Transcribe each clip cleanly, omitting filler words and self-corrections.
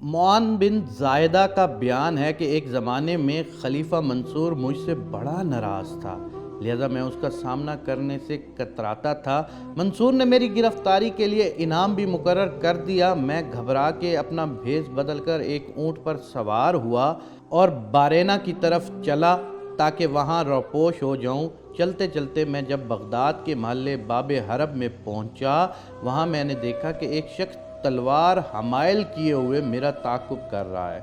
معان بن زائدہ کا بیان ہے کہ ایک زمانے میں خلیفہ منصور مجھ سے بڑا ناراض تھا، لہذا میں اس کا سامنا کرنے سے کتراتا تھا۔ منصور نے میری گرفتاری کے لیے انعام بھی مقرر کر دیا۔ میں گھبرا کے اپنا بھیس بدل کر ایک اونٹ پر سوار ہوا اور بارینا کی طرف چلا تاکہ وہاں روپوش ہو جاؤں۔ چلتے چلتے میں جب بغداد کے محلے باب حرب میں پہنچا، وہاں میں نے دیکھا کہ ایک شخص تلوار حمائل کیے ہوئے میرا تعاقب کر رہا ہے۔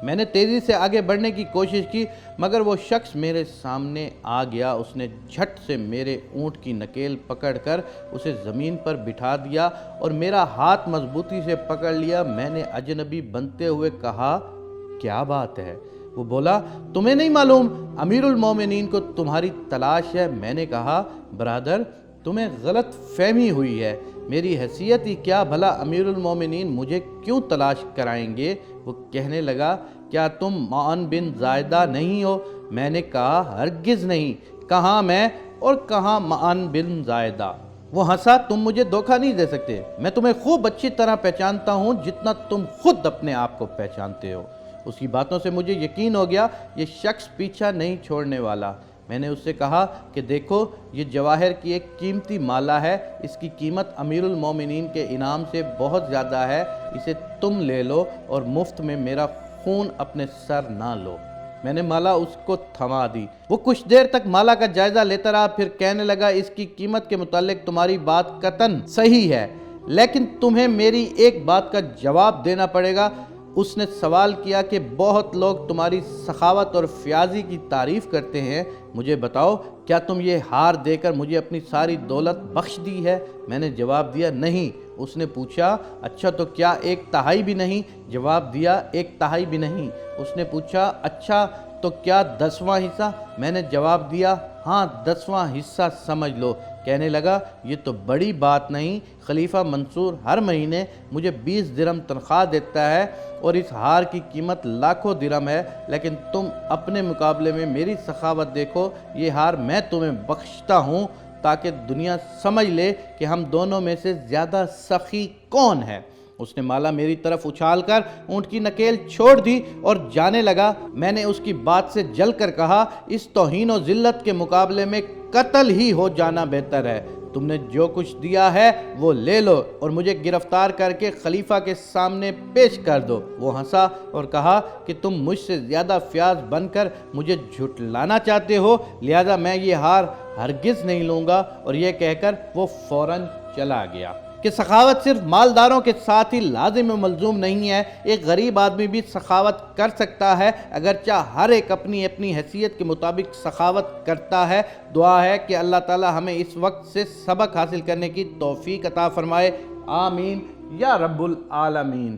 میں نے تیزی سے آگے بڑھنے کی کوشش کی مگر وہ شخص میرے سامنے آ گیا۔ اس نے جھٹ سے میرے اونٹ کی نکیل پکڑ کر اسے زمین پر بٹھا دیا اور میرا ہاتھ مضبوطی سے پکڑ لیا۔ میں نے اجنبی بنتے ہوئے کہا، کیا بات ہے؟ وہ بولا، تمہیں نہیں معلوم امیر المومنین کو تمہاری تلاش ہے؟ میں نے کہا، برادر تمہیں غلط فہمی ہوئی ہے، میری حیثیت ہی کیا، بھلا امیر المومنین مجھے کیوں تلاش کرائیں گے؟ وہ کہنے لگا، کیا تم معان بن زائدہ نہیں ہو؟ میں نے کہا، ہرگز نہیں، کہاں میں اور کہاں معان بن زائدہ؟ وہ ہنسا، تم مجھے دھوکہ نہیں دے سکتے، میں تمہیں خوب اچھی طرح پہچانتا ہوں جتنا تم خود اپنے آپ کو پہچانتے ہو۔ اس کی باتوں سے مجھے یقین ہو گیا یہ شخص پیچھا نہیں چھوڑنے والا۔ میں نے اس سے کہا کہ دیکھو، یہ جواہر کی ایک قیمتی مالا ہے، اس کی قیمت امیر المومنین کے انعام سے بہت زیادہ ہے، اسے تم لے لو اور مفت میں میرا خون اپنے سر نہ لو۔ میں نے مالا اس کو تھما دی۔ وہ کچھ دیر تک مالا کا جائزہ لیتا رہا، پھر کہنے لگا، اس کی قیمت کے متعلق تمہاری بات قطعاً صحیح ہے، لیکن تمہیں میری ایک بات کا جواب دینا پڑے گا۔ اس نے سوال کیا کہ بہت لوگ تمہاری سخاوت اور فیاضی کی تعریف کرتے ہیں، مجھے بتاؤ کیا تم یہ ہار دے کر مجھے اپنی ساری دولت بخش دی ہے؟ میں نے جواب دیا، نہیں۔ اس نے پوچھا، اچھا تو کیا 1/3 بھی نہیں؟ جواب دیا، 1/3 بھی نہیں۔ اس نے پوچھا، اچھا تو کیا 10واں حصہ؟ میں نے جواب دیا، ہاں 10واں حصہ سمجھ لو۔ کہنے لگا، یہ تو بڑی بات نہیں، خلیفہ منصور ہر مہینے مجھے 20 درہم تنخواہ دیتا ہے اور اس ہار کی قیمت لاکھوں درہم ہے، لیکن تم اپنے مقابلے میں میری سخاوت دیکھو، یہ ہار میں تمہیں بخشتا ہوں تاکہ دنیا سمجھ لے کہ ہم دونوں میں سے زیادہ سخی کون ہے۔ اس نے مالا میری طرف اچھال کر اونٹ کی نکیل چھوڑ دی اور جانے لگا۔ میں نے اس کی بات سے جل کر کہا، اس توہین و ذلت کے مقابلے میں قتل ہی ہو جانا بہتر ہے۔ تم نے جو کچھ دیا ہے وہ لے لو اور مجھے گرفتار کر کے خلیفہ کے سامنے پیش کر دو۔ وہ ہنسا اور کہا کہ تم مجھ سے زیادہ فیاض بن کر مجھے جھٹلانا چاہتے ہو، لہذا میں یہ ہار ہرگز نہیں لوں گا۔ اور یہ کہہ کر وہ فوراً چلا گیا۔ کہ سخاوت صرف مالداروں کے ساتھ ہی لازم و ملزوم نہیں ہے، ایک غریب آدمی بھی سخاوت کر سکتا ہے، اگرچہ ہر ایک اپنی اپنی حیثیت کے مطابق سخاوت کرتا ہے۔ دعا ہے کہ اللہ تعالی ہمیں اس وقت سے سبق حاصل کرنے کی توفیق عطا فرمائے، آمین یا رب العالمین۔